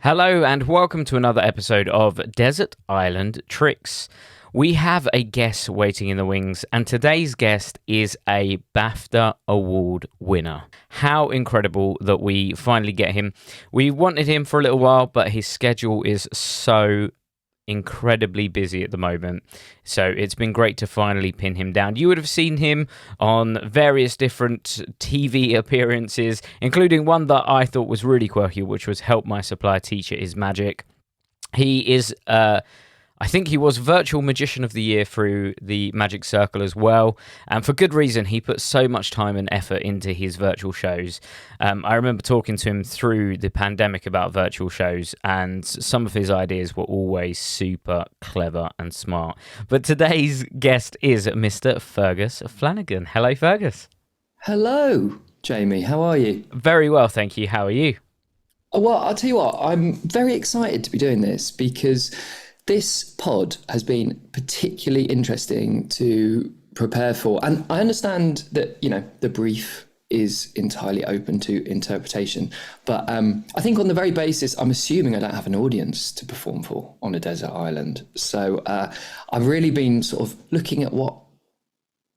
Hello and welcome to another episode of Desert Island Tricks. We have a guest waiting in the wings, and today's guest is a BAFTA award winner. How incredible that we finally get him. We wanted him for a little while, but his schedule is so incredibly busy at the moment, so it's been great to finally pin him down. You would have seen him on various different TV appearances, including one that I thought was really quirky, which was Help My Supply Teacher Is Magic. He is I think he was Virtual Magician of the Year through the Magic Circle as well, and for good reason. He put so much time and effort into his virtual shows. I remember talking to him through the pandemic about virtual shows, and some of his ideas were always super clever and smart. But today's guest is Mr. Fergus Flanagan. Hello, Fergus. Hello, Jamie. How are you? Very well, thank you. How are you? Well, I'll tell you what, I'm very excited to be doing this because this pod has been particularly interesting to prepare for. And I understand that, the brief is entirely open to interpretation. But I think on the very basis, I'm assuming I don't have an audience to perform for on a desert island. So I've really been sort of looking at what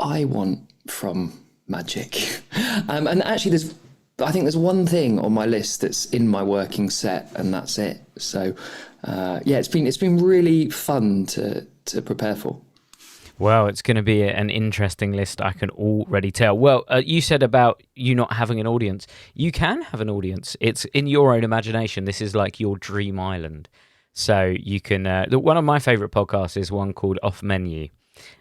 I want from magic. And actually, I think there's one thing on my list that's in my working set, and that's it. So, it's been really fun to prepare for. Well, it's going to be an interesting list, I can already tell. Well, you said about you not having an audience. You can have an audience. It's in your own imagination. This is like your dream island. So you can... one of my favourite podcasts is one called Off Menu.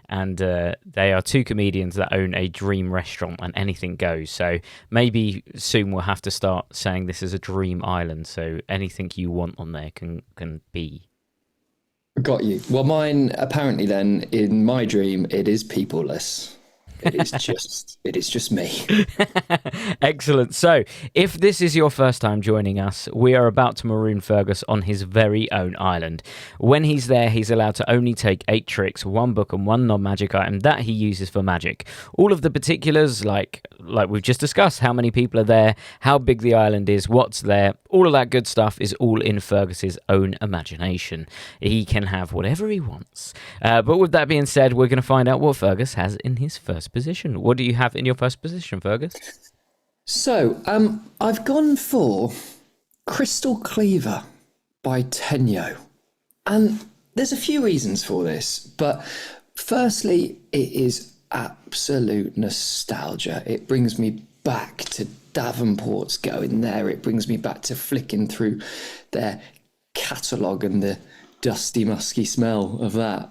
And they are two comedians that own a dream restaurant, and anything goes. So maybe soon we'll have to start saying this is a dream island, so anything you want on there can be. Got you. Well, mine apparently then, in my dream, it is peopleless. It is just me. Excellent. So, if this is your first time joining us, we are about to maroon Fergus on his very own island. When he's there, he's allowed to only take 8 tricks, 1 book and 1 non-magic item that he uses for magic. All of the particulars, like we've just discussed, how many people are there, how big the island is, what's there, all of that good stuff is all in Fergus's own imagination. He can have whatever he wants. But with that being said, we're going to find out what Fergus has in his first position. What do you have in your first position, Fergus? So, I've gone for Crystal Cleaver by Tenyo. And there's a few reasons for this, but firstly, it is absolute nostalgia. It brings me back to Davenport's going there. It brings me back to flicking through their catalogue and the dusty, musky smell of that.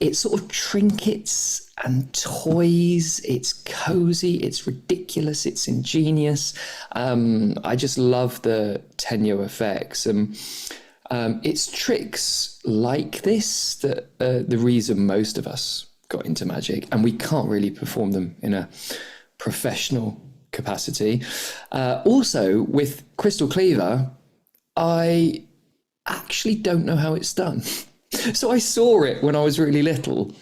It's sort of trinkets and toys. It's cozy. It's ridiculous. It's ingenious. I just love the Tenyo effects. It's tricks like this that the reason most of us got into magic, and we can't really perform them in a professional capacity. Also, with Crystal Cleaver, I actually don't know how it's done. So I saw it when I was really little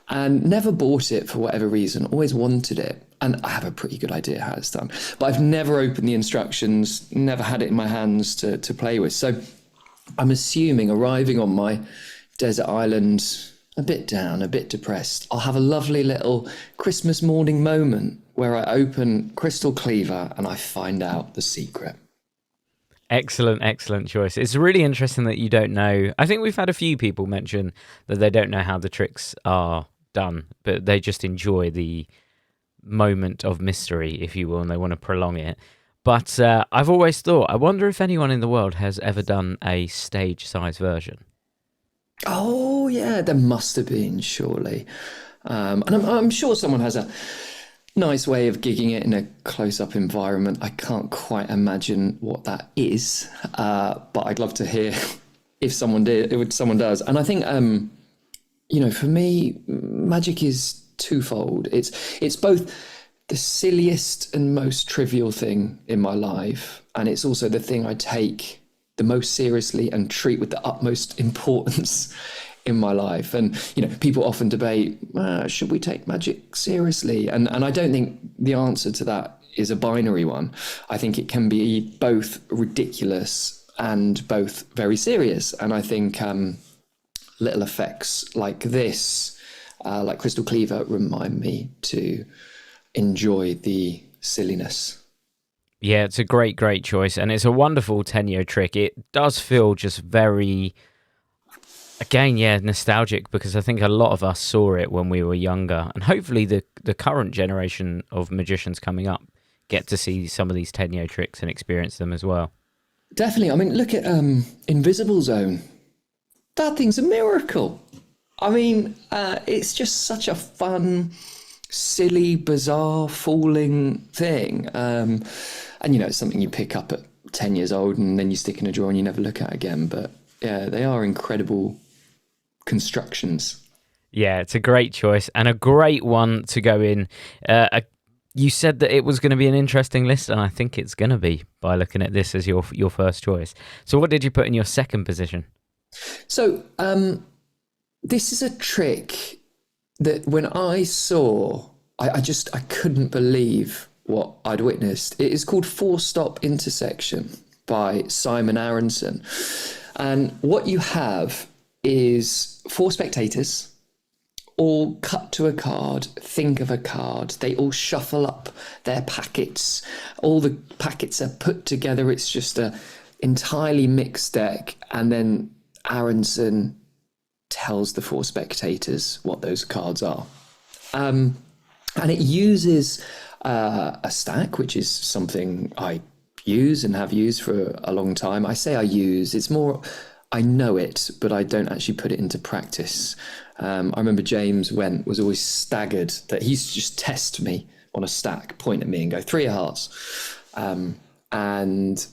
and never bought it for whatever reason, always wanted it. And I have a pretty good idea how it's done, but I've never opened the instructions, never had it in my hands to play with. So I'm assuming arriving on my desert island a bit down, a bit depressed, I'll have a lovely little Christmas morning moment where I open Crystal Cleaver and I find out the secret. Excellent choice. It's really interesting that you don't know. I think we've had a few people mention that they don't know how the tricks are done, but they just enjoy the moment of mystery, if you will, and they want to prolong it. But I've always thought, I wonder if anyone in the world has ever done a stage-size version. Oh, yeah, there must have been, surely. And I'm sure someone has a nice way of gigging it in a close-up environment. I can't quite imagine what that is, but I'd love to hear if someone does. And I think, for me, magic is twofold. It's both the silliest and most trivial thing in my life, and it's also the thing I take the most seriously and treat with the utmost importance in my life. And people often debate, should we take magic seriously? And I don't think the answer to that is a binary one. I think it can be both ridiculous and both very serious. And I think little effects like this, like Crystal Cleaver, remind me to enjoy the silliness. Yeah, it's a great choice, and it's a wonderful Tenyo trick. It does feel just very, again, nostalgic, because I think a lot of us saw it when we were younger, and hopefully the current generation of magicians coming up get to see some of these Tenyo tricks and experience them as well. Definitely. I mean, look at Invisible Zone. That thing's a miracle. I mean, it's just such a fun, silly, bizarre, fooling thing. And, it's something you pick up at 10 years old and then you stick in a drawer and you never look at again. But, yeah, they are incredible constructions. Yeah, it's a great choice and a great one to go in. You said that it was going to be an interesting list, and I think it's going to be by looking at this as your first choice. So what did you put in your second position? So this is a trick that when I saw, I couldn't believe what I'd witnessed. It is called four-stop intersection by Simon Aronson. And what you have is four spectators all cut to a card, think of a card. They all shuffle up their packets. All the packets are put together. It's just a entirely mixed deck. And then Aronson tells the four spectators what those cards are. And it uses a stack, which is something I use and have used for a long time. I say I use, it's more, I know it, but I don't actually put it into practice. I remember James was always staggered that he used to just test me on a stack, point at me and go 3 of hearts, and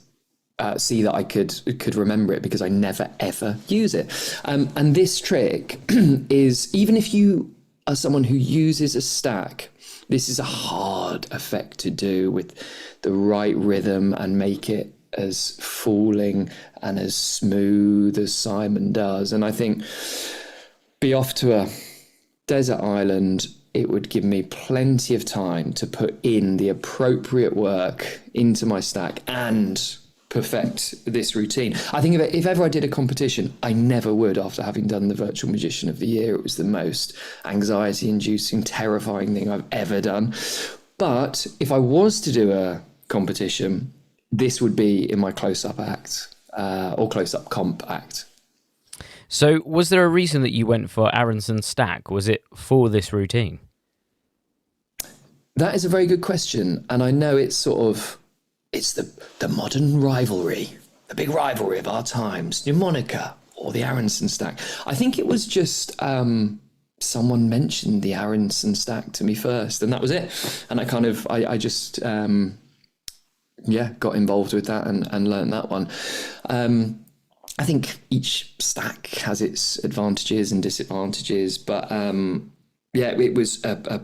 see that I could remember it, because I never ever use it. And this trick is, even if you are someone who uses a stack, this is a hard effect to do with the right rhythm and make it as fooling and as smooth as Simon does. And I think be off to a desert island, it would give me plenty of time to put in the appropriate work into my stack and perfect this routine. I think if ever I did a competition, I never would after having done the Virtual Magician of the Year. It was the most anxiety-inducing, terrifying thing I've ever done. But if I was to do a competition, this would be in my close-up act, or close-up comp act. So was there a reason that you went for Aronson's stack? Was it for this routine? That is a very good question. And I know it's the modern rivalry, the big rivalry of our times, mnemonica or the Aronson stack. I think it was just someone mentioned the Aronson stack to me first, and that was it. And I just got involved with that and learned that one. I think each stack has its advantages and disadvantages, but it was a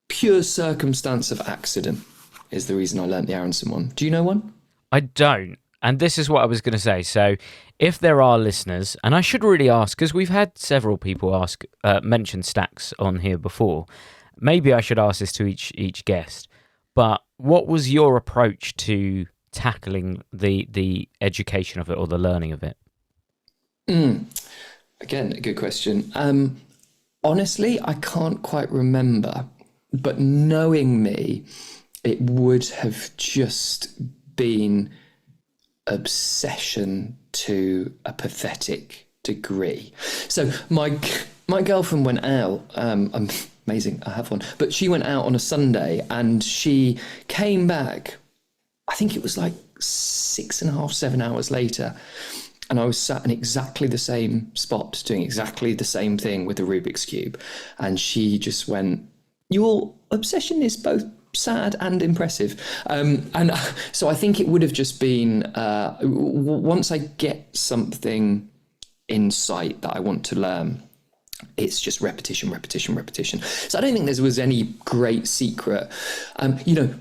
pure circumstance of accident is the reason I learnt the Aronson one. Do you know one? I don't. And this is what I was going to say. So if there are listeners, and I should really ask, because we've had several people mention stacks on here before, maybe I should ask this to each guest, but what was your approach to tackling the education of it or the learning of it? Again, a good question. Honestly, I can't quite remember, but knowing me, it would have just been obsession to a pathetic degree. So my girlfriend went out, amazing, I have one, but she went out on a Sunday and she came back, I think it was like 6.5, 7 hours later, and I was sat in exactly the same spot doing exactly the same thing with the Rubik's Cube, and she just went, "Your obsession is both sad and impressive." And so I think it would have just been, once I get something in sight that I want to learn, it's just repetition. So I don't think there was any great secret.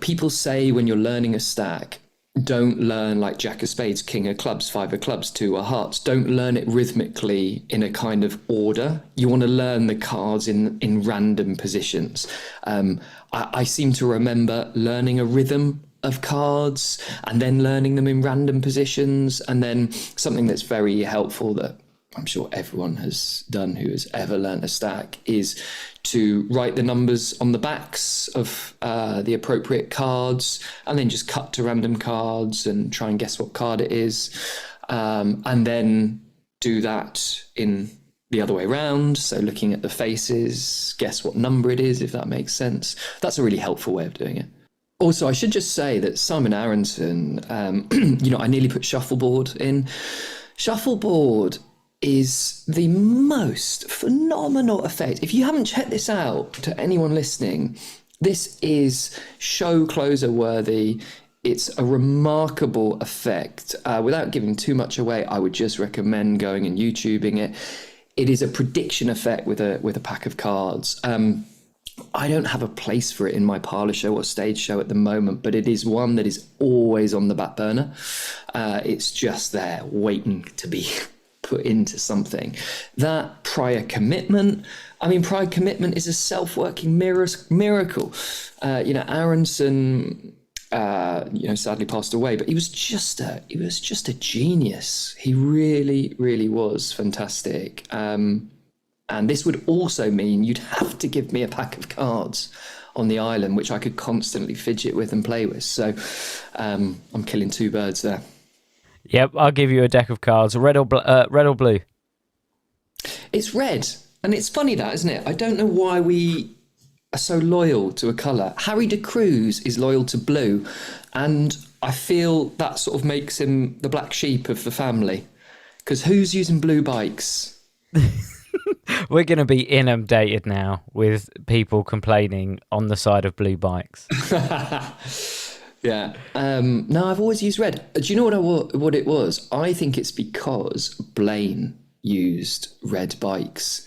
People say when you're learning a stack, don't learn like Jack of Spades, King of Clubs, Five of Clubs, Two of Hearts. Don't learn it rhythmically in a kind of order. You want to learn the cards in random positions. I seem to remember learning a rhythm of cards and then learning them in random positions. And then something that's very helpful that I'm sure everyone has done who has ever learnt a stack is to write the numbers on the backs of the appropriate cards and then just cut to random cards and try and guess what card it is. And then do that in the other way around. So looking at the faces, guess what number it is, if that makes sense. That's a really helpful way of doing it. Also, I should just say that Simon Aronson, I nearly put shuffleboard in. Shuffleboard is the most phenomenal effect. If you haven't checked this out, to anyone listening, this is show closer worthy. It's a remarkable effect. Without giving too much away, I would just recommend going and YouTubing it. It is a prediction effect with a pack of cards. I don't have a place for it in my parlour show or stage show at the moment, but it is one that is always on the back burner. It's just there waiting to be put into something. That prior commitment is a self-working miracle. Aronson, sadly passed away, but he was just a genius. He really, really was fantastic. And this would also mean you'd have to give me a pack of cards on the island, which I could constantly fidget with and play with. So I'm killing two birds there. Yep, I'll give you a deck of cards. Red or blue? It's red. And it's funny that, isn't it? I don't know why we are so loyal to a colour. Harry de Cruz is loyal to blue. And I feel that sort of makes him the black sheep of the family. Because who's using blue bikes? We're going to be inundated now with people complaining on the side of blue bikes. Yeah. No, I've always used red. Do you know what it was? I think it's because Blaine used red bikes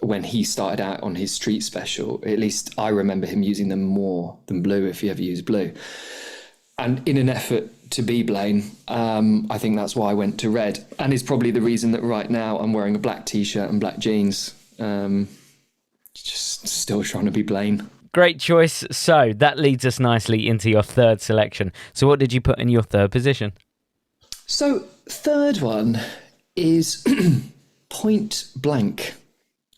when he started out on his street special. At least I remember him using them more than blue, if he ever used blue. And in an effort to be Blaine, I think that's why I went to red. And it's probably the reason that right now I'm wearing a black t-shirt and black jeans. Just still trying to be Blaine. Great choice. So that leads us nicely into your third selection. So what did you put in your third position? So third one is Point Blank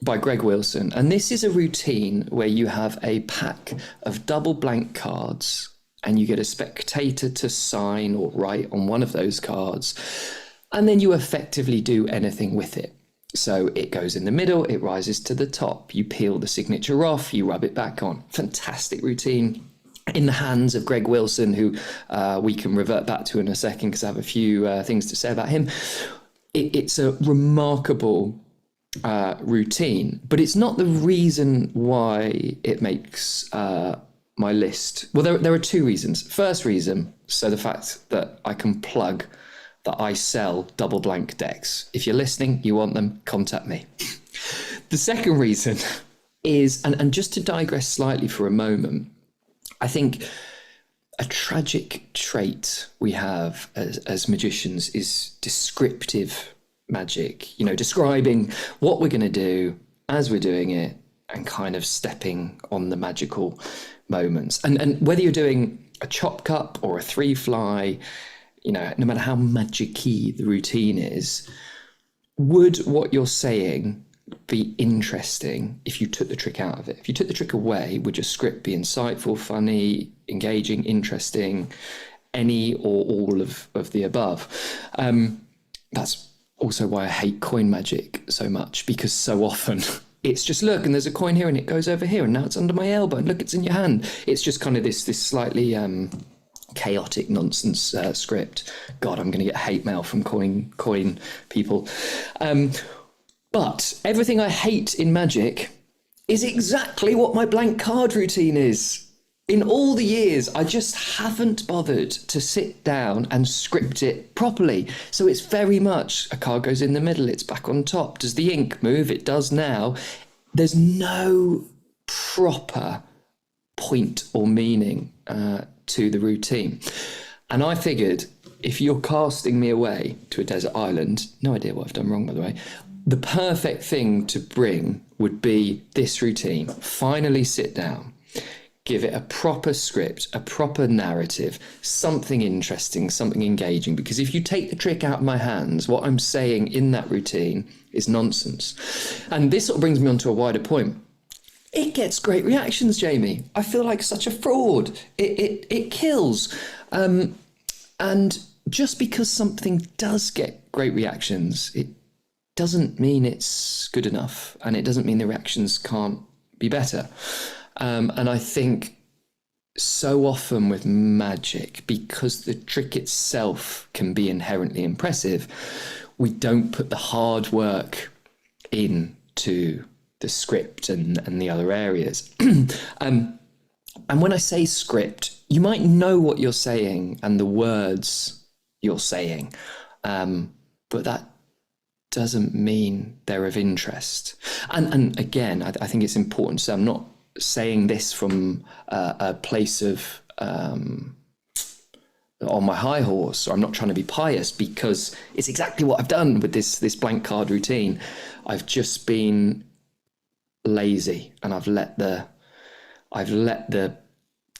by Greg Wilson. And this is a routine where you have a pack of double blank cards and you get a spectator to sign or write on one of those cards. And then you effectively do anything with it. So it goes in the middle, it rises to the top. You peel the signature off, you rub it back on. Fantastic routine in the hands of Greg Wilson, who we can revert back to in a second because I have a few things to say about him. It's a remarkable routine, but it's not the reason why it makes my list. Well, there are two reasons. First reason, so the fact that I can plug that I sell double blank decks. If you're listening, you want them, contact me. The second reason is, and just to digress slightly for a moment, I think a tragic trait we have as magicians is descriptive magic, describing what we're going to do as we're doing it and kind of stepping on the magical moments. And whether you're doing a chop cup or a three fly, no matter how magic-y the routine is, would what you're saying be interesting if you took the trick out of it? If you took the trick away, would your script be insightful, funny, engaging, interesting, any or all of the above? That's also why I hate coin magic so much, because so often it's just, look, and there's a coin here and it goes over here and now it's under my elbow and look, it's in your hand. It's just kind of this slightly chaotic nonsense script. God, I'm going to get hate mail from coin people. But everything I hate in magic is exactly what my blank card routine is. In all the years, I just haven't bothered to sit down and script it properly. So it's very much a card goes in the middle, it's back on top. Does the ink move? It does now. There's no proper point or meaning to the routine. And I figured if you're casting me away to a desert island, no idea what I've done wrong, by the way, the perfect thing to bring would be this routine. Finally sit down, give it a proper script, a proper narrative, something interesting, something engaging. Because if you take the trick out of my hands, what I'm saying in that routine is nonsense. And this sort of brings me on to a wider point. It gets great reactions, Jamie. I feel like such a fraud. It kills. And just because something does get great reactions, it doesn't mean it's good enough. And it doesn't mean the reactions can't be better. And I think so often with magic, because the trick itself can be inherently impressive, we don't put the hard work into the script and the other areas. And when I say script, you might know what you're saying and the words you're saying, but that doesn't mean they're of interest. And again, I think it's important to say I'm not saying this from a place of on my high horse, or I'm not trying to be pious, because it's exactly what I've done with this blank card routine. I've just been lazy, and I've let the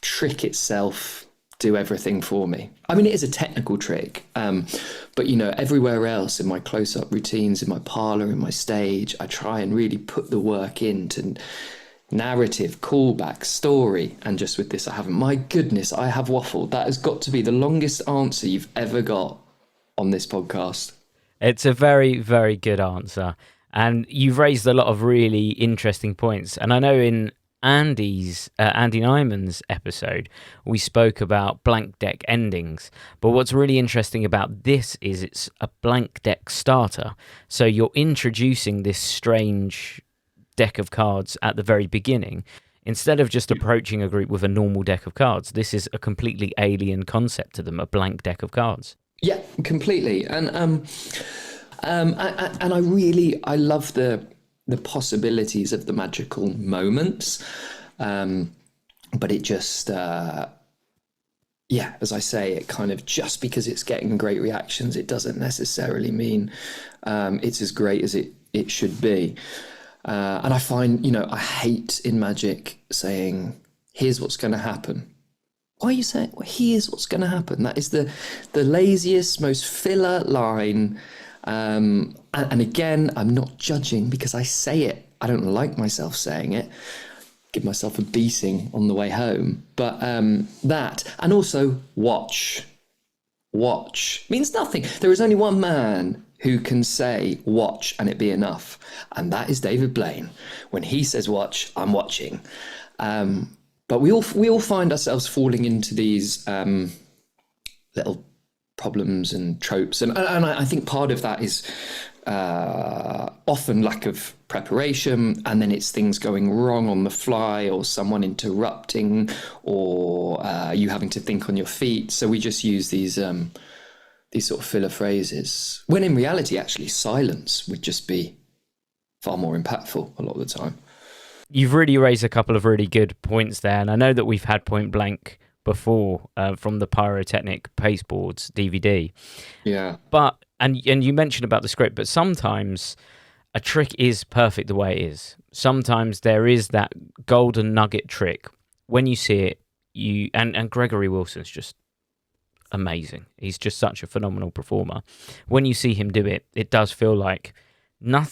trick itself do everything for me. I mean, it is a technical trick, but everywhere else in my close-up routines, in my parlour, in my stage, I try and really put the work into narrative, callback, story, and just with this I haven't. My goodness, I have waffled. That has got to be the longest answer you've ever got on this podcast. It's a very, very good answer, and you've raised a lot of really interesting points. And I know in Andy Nyman's episode we spoke about blank deck endings, but what's really interesting about this is it's a blank deck starter, so you're introducing this strange deck of cards at the very beginning. Instead of just approaching a group with a normal deck of cards, this is a completely alien concept to them, a blank deck of cards. Yeah, completely. And I love the possibilities of the magical moments, but it just as I say, it kind of, just because it's getting great reactions, it doesn't necessarily mean it's as great as it should be. And I find, I hate in magic saying, here's what's going to happen. Why are you saying, well, here's what's going to happen? That is the laziest, most filler line. And again, I'm not judging because I say it. I don't like myself saying it. Give myself a beating on the way home. But that, and also watch means nothing. There is only one man who can say watch and it be enough, and that is David Blaine. When he says watch, I'm watching. But we all find ourselves falling into these little problems and tropes, and I think part of that is often lack of preparation, and then it's things going wrong on the fly, or someone interrupting, or you having to think on your feet. So we just use these sort of filler phrases, when in reality, actually, silence would just be far more impactful a lot of the time. You've really raised a couple of really good points there, and I know that we've had Point Blank before from the Pyrotechnic Pasteboards DVD. Yeah. But and you mentioned about the script, but sometimes a trick is perfect the way it is. Sometimes there is that golden nugget trick. When you see it, and Gregory Wilson's just amazing. He's just such a phenomenal performer. When you see him do it, it does feel like no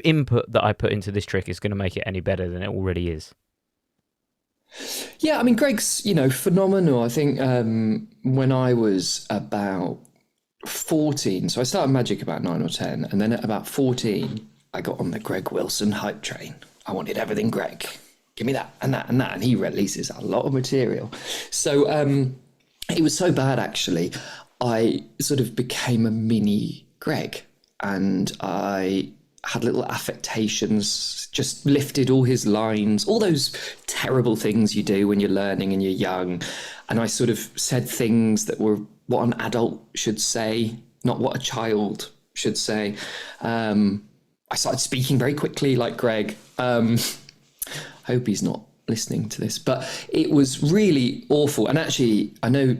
input that I put into this trick is going to make it any better than it already is. Yeah, I mean, Greg's, phenomenal. I think when I was about 14, so I started magic about 9 or 10, and then at about 14, I got on the Greg Wilson hype train. I wanted everything Greg. Give me that and that and that. And he releases a lot of material. So it was so bad, actually, I sort of became a mini Greg, and I had little affectations, just lifted all his lines, all those terrible things you do when you're learning and you're young. And I sort of said things that were what an adult should say, not what a child should say. I started speaking very quickly like Greg. I hope he's not listening to this, but it was really awful. And actually, I know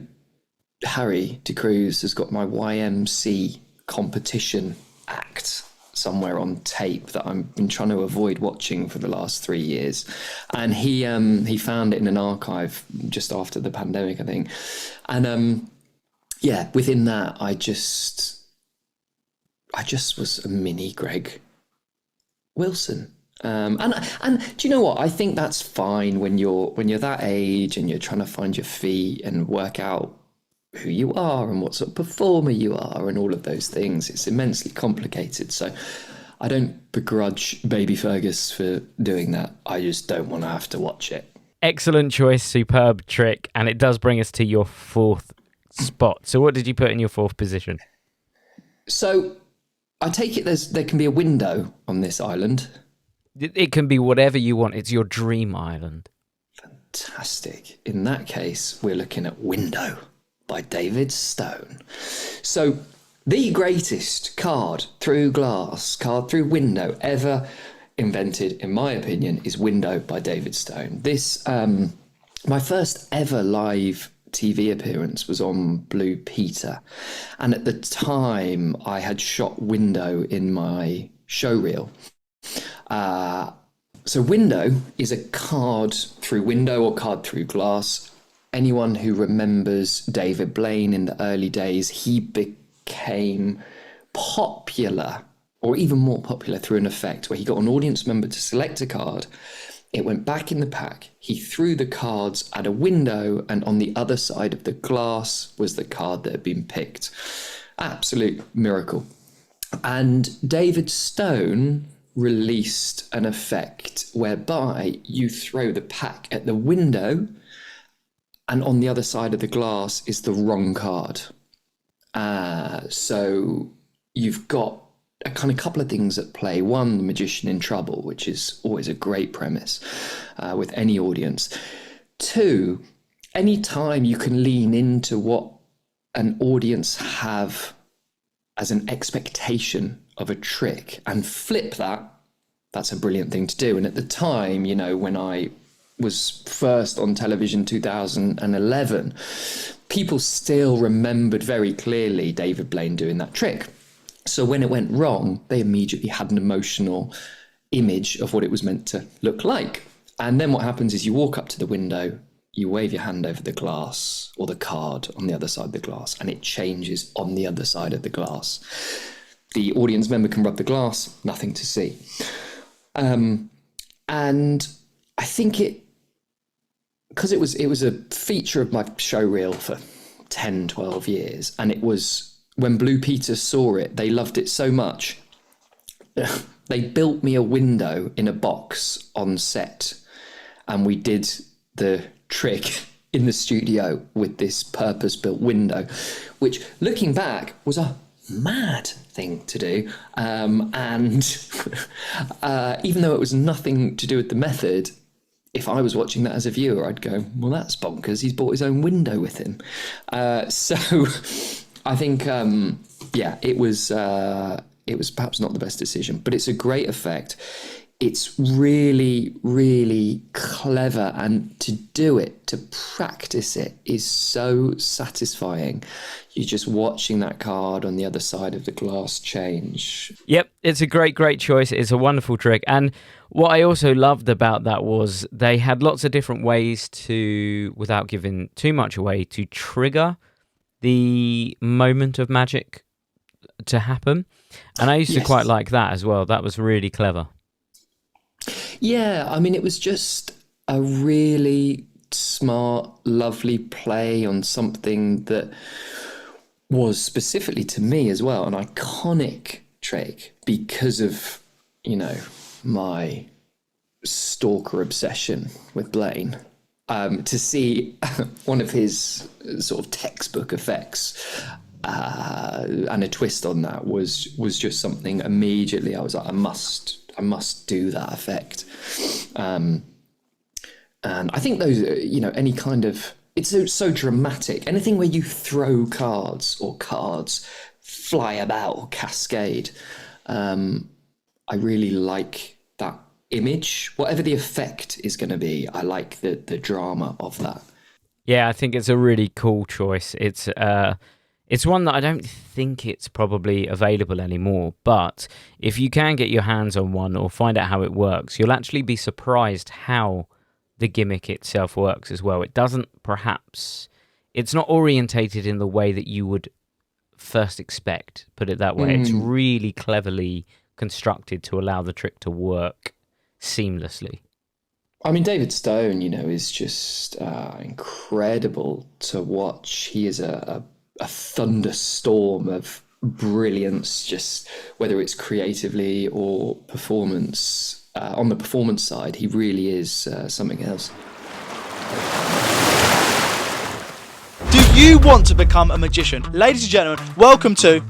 Harry de Cruz has got my YMC competition act. somewhere on tape that I've been trying to avoid watching for the last 3 years. And he found it in an archive just after the pandemic, I think. And yeah, within that, I just was a mini Greg Wilson. And do you know what? I think that's fine when you're that age and you're trying to find your feet and work out who you are and what sort of performer you are and all of those things. It's immensely complicated. So I don't begrudge baby Fergus for doing that. I just don't want to have to watch it. Excellent choice, superb trick, and it does bring us to your fourth spot. So what did you put in your fourth position? So I take it there can be a window on this island. It can be whatever you want. It's your dream island. Fantastic. In that case, we're looking at Window by David Stone. So the greatest card through glass, card through window ever invented, in my opinion, is Window by David Stone. This, my first ever live TV appearance was on Blue Peter. And at the time, I had shot Window in my show reel. So Window is a card through window or card through glass. Anyone who remembers David Blaine in the early days, he became popular, or even more popular, through an effect where he got an audience member to select a card. It went back in the pack. He threw the cards at a window, and on the other side of the glass was the card that had been picked. Absolute miracle. And David Stone released an effect whereby you throw the pack at the window, and on the other side of the glass is the wrong card. So you've got a couple of things at play. One, the magician in trouble, which is always a great premise with any audience. Two, any time you can lean into what an audience have as an expectation of a trick and flip that, that's a brilliant thing to do. And at the time, you know, when I was first on television 2011, people still remembered very clearly David Blaine doing that trick. So when it went wrong, they immediately had an emotional image of what it was meant to look like. And then what happens is you walk up to the window, you wave your hand over the glass or the card on the other side of the glass, and it changes on the other side of the glass. The audience member can rub the glass, nothing to see. And I think because it was a feature of my show reel for 10, 12 years, and it was, when Blue Peter saw it, they loved it so much, they built me a window in a box on set, and we did the trick in the studio with this purpose-built window, which, looking back, was a mad thing to do. And even though it was nothing to do with the method, if I was watching that as a viewer, I'd go, well, that's bonkers. He's brought his own window with him. So I think, it was perhaps not the best decision, but it's a great effect. It's really, really clever, and to do it, to practice it, is so satisfying. You're just watching that card on the other side of the glass change. Yep, it's a great, great choice. It's a wonderful trick. And what I also loved about that was they had lots of different ways to, without giving too much away, to trigger the moment of magic to happen. And I used to quite like that as well. That was really clever. Yeah, I mean, it was just a really smart, lovely play on something that was specifically to me as well an iconic trick because of, you know, my stalker obsession with Blaine. To see one of his sort of textbook effects and a twist on that was just something immediately I was like, I must do that effect. And I think those, you know, any kind of, it's so dramatic. Anything where you throw cards or cards fly about or cascade. I really like that image. Whatever the effect is going to be, I like the drama of that. Yeah, I think it's a really cool choice. It's one that I don't think it's probably available anymore, but if you can get your hands on one or find out how it works, you'll actually be surprised how the gimmick itself works as well. It doesn't perhaps... It's not orientated in the way that you would first expect, put it that way. It's really cleverly constructed to allow the trick to work seamlessly. I mean, David Stone, is just incredible to watch. He is a thunderstorm of brilliance, just whether it's creatively or performance. On the performance side, he really is something else. Do you want to become a magician? Ladies and gentlemen, welcome to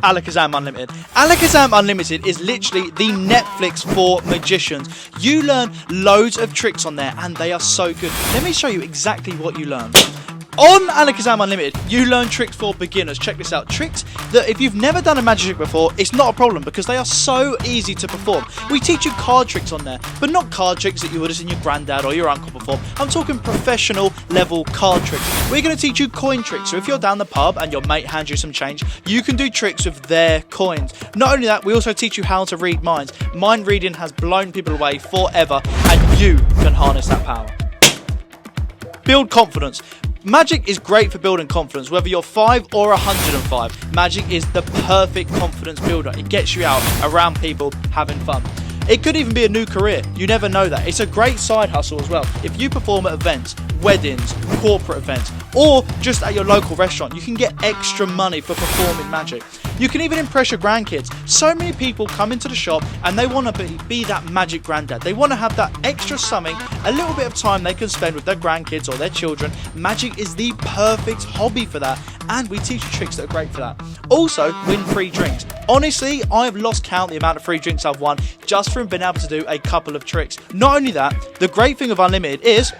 Alakazam Unlimited. Alakazam Unlimited is literally the Netflix for magicians. You learn loads of tricks on there and they are so good. Let me show you exactly what you learn. On Alakazam Unlimited, you learn tricks for beginners. Check this out. Tricks that if you've never done a magic trick before, it's not a problem because they are so easy to perform. We teach you card tricks on there, but not card tricks that you would have seen your granddad or your uncle perform. I'm talking professional level card tricks. We're going to teach you coin tricks. So if you're down the pub and your mate hands you some change, you can do tricks with their coins. Not only that, we also teach you how to read minds. Mind reading has blown people away forever, and you can harness that power. Build confidence. Magic is great for building confidence, whether you're 5 or 105. Magic is the perfect confidence builder. It gets you out around people having fun. It could even be a new career. You never know that. It's a great side hustle as well. If you perform at events, weddings, corporate events, or just at your local restaurant, you can get extra money for performing magic. You can even impress your grandkids. So many people come into the shop and they want to be that magic granddad. They want to have that extra something, a little bit of time they can spend with their grandkids or their children. Magic is the perfect hobby for that, and we teach you tricks that are great for that. Also, win free drinks. Honestly, I've lost count the amount of free drinks I've won just from being able to do a couple of tricks. Not only that, the great thing of Unlimited is...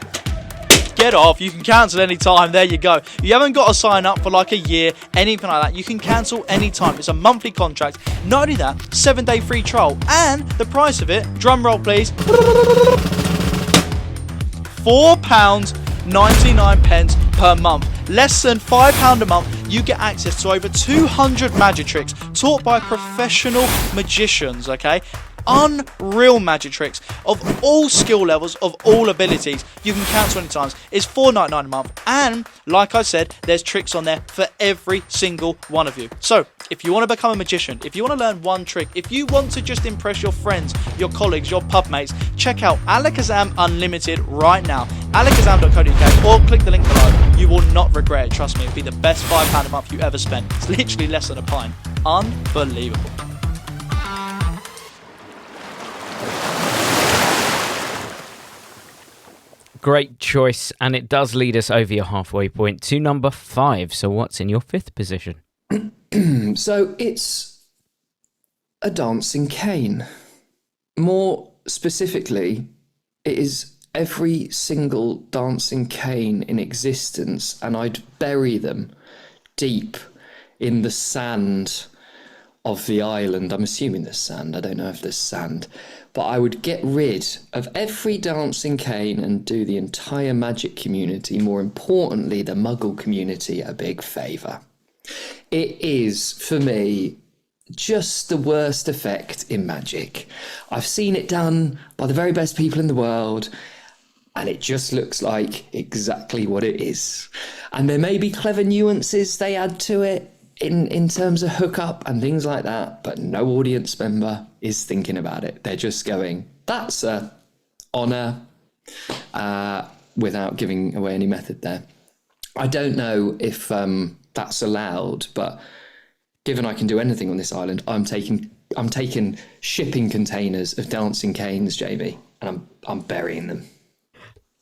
get off, you can cancel anytime, there you go. You haven't got to sign up for like a year, anything like that. You can cancel anytime. It's a monthly contract. Not only that, 7-day free trial. And the price of it, drum roll please, £4.99 per month. Less than £5 a month, you get access to over 200 magic tricks taught by professional magicians, okay? Unreal magic tricks of all skill levels, of all abilities. You can cancel any times. It's £4.99 a month, and like I said, there's tricks on there for every single one of you. So if you want to become a magician, if you want to learn one trick, if you want to just impress your friends, your colleagues, your pub mates, check out Alakazam Unlimited right now, alakazam.co.uk, or click the link below. You will not regret it, trust me. It'll be the best £5 a month you ever spent. It's literally less than a pint. Unbelievable. Great choice, and it does lead us over your halfway point to number 5. So what's in your 5th position? So it's a dancing cane. More specifically, it is every single dancing cane in existence, and I'd bury them deep in the sand of the island. I'm assuming there's sand. I don't know if there's sand. But I would get rid of every dancing cane and do the entire magic community, more importantly, the Muggle community, a big favour. It is, for me, just the worst effect in magic. I've seen it done by the very best people in the world, and it just looks like exactly what it is. And there may be clever nuances they add to it in terms of hookup and things like that, but no audience member is thinking about it. They're just going, that's a honour, without giving away any method there. I don't know if that's allowed, but given I can do anything on this island, I'm taking shipping containers of dancing canes, Jamie, and I'm burying them.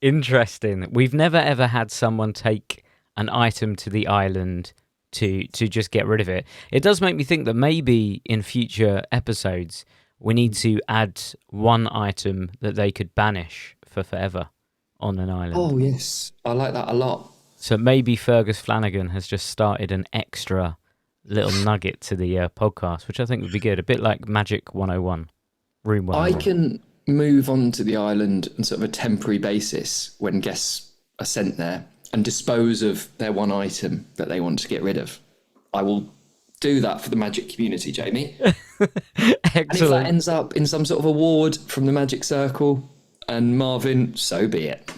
Interesting. We've never ever had someone take an item to the island to just get rid of it. It does make me think that maybe in future episodes we need to add one item that they could banish for forever on an island. Oh yes, I like that a lot. So maybe Fergus Flanagan has just started an extra little nugget to the podcast, which I think would be good. A bit like Magic 101, Room 101. I can move on to the island on sort of a temporary basis when guests are sent there and dispose of their one item that they want to get rid of. I will do that for the magic community, Jamie. And if that Excellent. ends up in some sort of award from the Magic Circle and Marvin, so be it.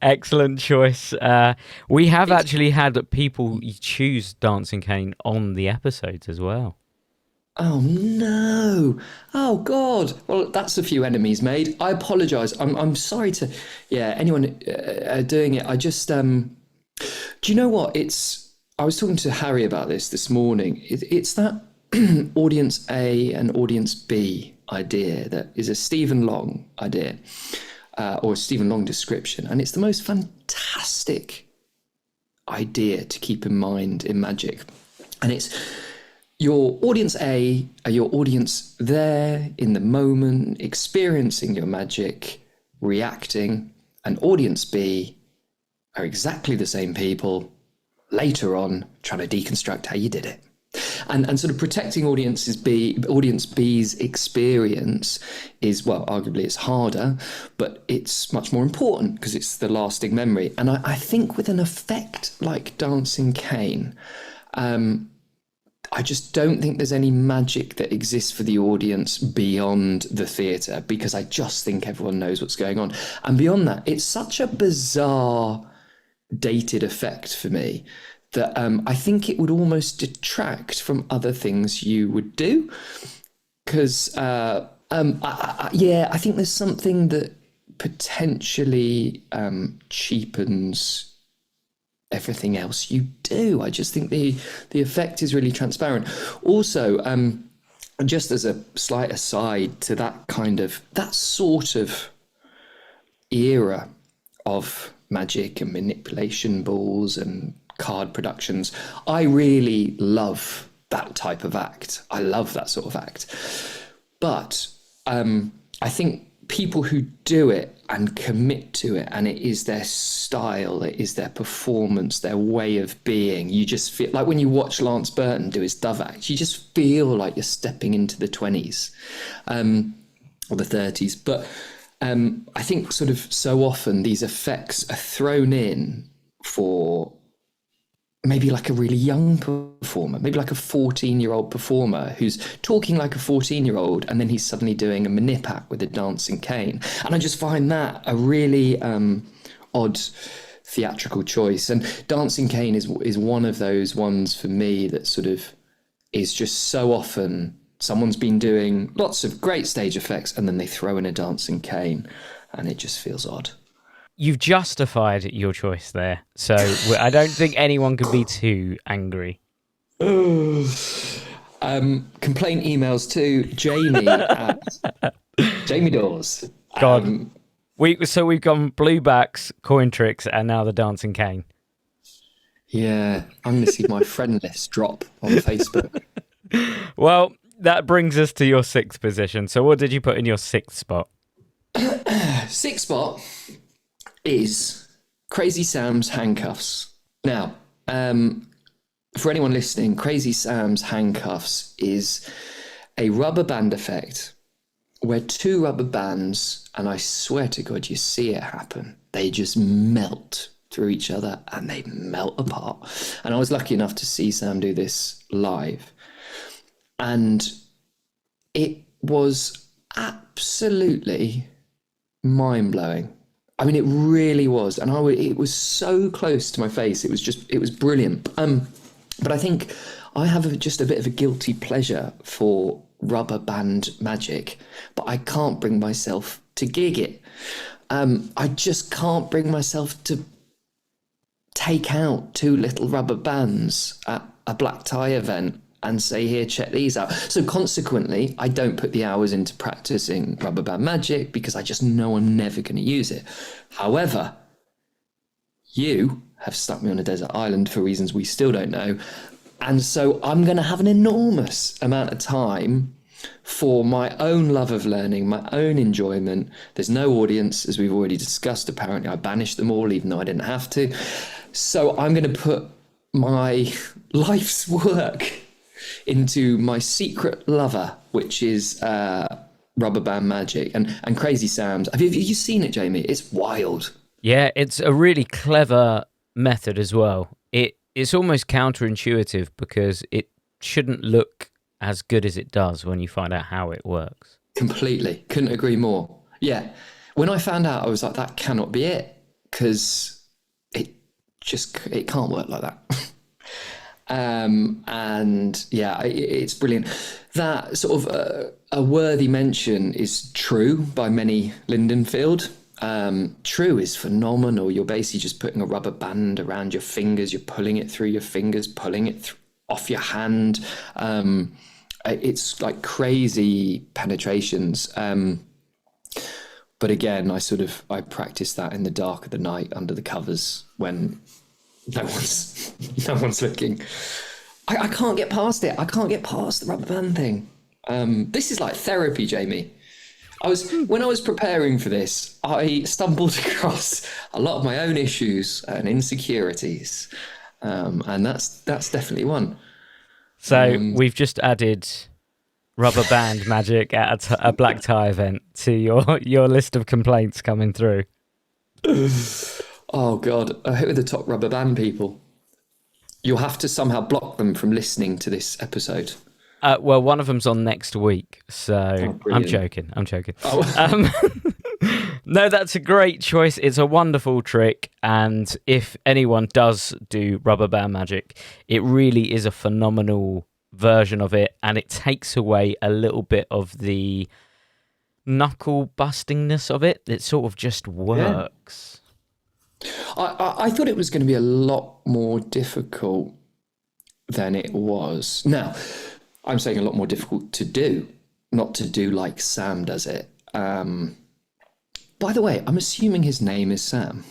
Excellent choice. We have actually had people choose Dancing Cane on the episodes as well. Oh no! Oh God! Well, that's a few enemies made. I apologise. I'm sorry to, anyone doing it. I just do you know what? I was talking to Harry about this morning. It's that audience A and audience B idea that is a Stephen Long idea, or a Stephen Long description, and it's the most fantastic idea to keep in mind in magic, and it's. Your audience A are your audience there in the moment, experiencing your magic, reacting, and audience B are exactly the same people later on trying to deconstruct how you did it. And sort of protecting audience B's experience is, well, arguably it's harder, but it's much more important because it's the lasting memory. And I think with an effect like Dancing Cane, I just don't think there's any magic that exists for the audience beyond the theatre, because I just think everyone knows what's going on. And beyond that, it's such a bizarre, dated effect for me that I think it would almost detract from other things you would do. Because, I think there's something that potentially cheapens everything else you do. I just think the effect is really transparent. Also, just as a slight aside to that sort of era of magic and manipulation balls and card productions, I really love that type of act. I love that sort of act. But I think people who do it and commit to it, and it is their style, it is their performance, their way of being, you just feel like when you watch Lance Burton do his Dove act, you just feel like you're stepping into the 20s or the 30s. But I think sort of so often these effects are thrown in for maybe like a really young performer, maybe like a 14-year-old performer who's talking like a 14-year-old, and then he's suddenly doing a manip act with a dancing cane. And I just find that a really odd theatrical choice. And dancing cane is one of those ones for me that sort of is just so often someone's been doing lots of great stage effects and then they throw in a dancing cane and it just feels odd. You've justified your choice there, so I don't think anyone could be too angry. Complaint emails to Jamie at Jamie Dawes. God, we've gone blue backs, coin tricks, and now the dancing cane. Yeah, I'm going to see my friend list drop on Facebook. Well, that brings us to your 6th position. So what did you put in your 6th spot? 6th spot is Crazy Sam's handcuffs. Now, for anyone listening, Crazy Sam's handcuffs is a rubber band effect where 2 rubber bands, and I swear to God, you see it happen, they just melt through each other and they melt apart. And I was lucky enough to see Sam do this live. And it was absolutely mind-blowing. I mean, it really was. And it was so close to my face. It was brilliant. But I think I have just a bit of a guilty pleasure for rubber band magic, but I can't bring myself to gig it. I just can't bring myself to take out 2 little rubber bands at a black tie event and say, here, check these out. So consequently, I don't put the hours into practicing rubber band magic because I just know I'm never going to use it. However, you have stuck me on a desert island for reasons we still don't know. And so I'm going to have an enormous amount of time for my own love of learning, my own enjoyment. There's no audience, as we've already discussed. Apparently, I banished them all, even though I didn't have to. So I'm going to put my life's work into my secret lover, which is rubber band magic and Crazy Sam's. Have you seen it, Jamie? It's wild. Yeah, it's a really clever method as well. it's almost counterintuitive because it shouldn't look as good as it does when you find out how it works. Completely. Couldn't agree more. Yeah. When I found out, I was like, that cannot be it, because it can't work like that. And yeah, it's brilliant. That sort of a worthy mention is True by Menny Lindenfield. True is phenomenal. You're basically just putting a rubber band around your fingers. You're pulling it through your fingers, pulling it off your hand. It's like crazy penetrations. But again, I practice that in the dark of the night under the covers when no one's looking. I can't get past it. I can't get past the rubber band thing. This is like therapy, Jamie. When I was preparing for this, I stumbled across a lot of my own issues and insecurities, and that's definitely one. So we've just added rubber band magic at a black tie event to your list of complaints coming through. Oh God, who are the top rubber band people? You'll have to somehow block them from listening to this episode. Well, one of them's on next week, so I'm joking. Oh. No, that's a great choice. It's a wonderful trick, and if anyone does do rubber band magic, it really is a phenomenal version of it, and it takes away a little bit of the knuckle bustingness of it. It sort of just works. Yeah. I thought it was going to be a lot more difficult than it was. Now, I'm saying a lot more difficult to do, not to do like Sam does it. By the way, I'm assuming his name is Sam.